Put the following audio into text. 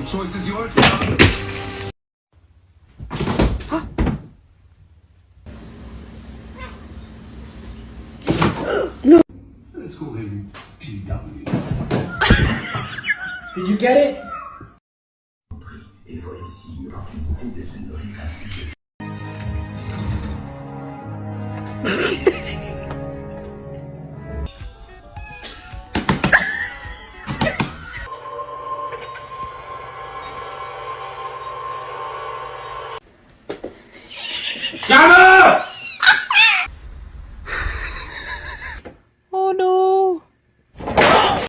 choice is yours. No. Let's go ahead and TW. Did you get it? Et voici une opportunité de se nourrir ainsi que...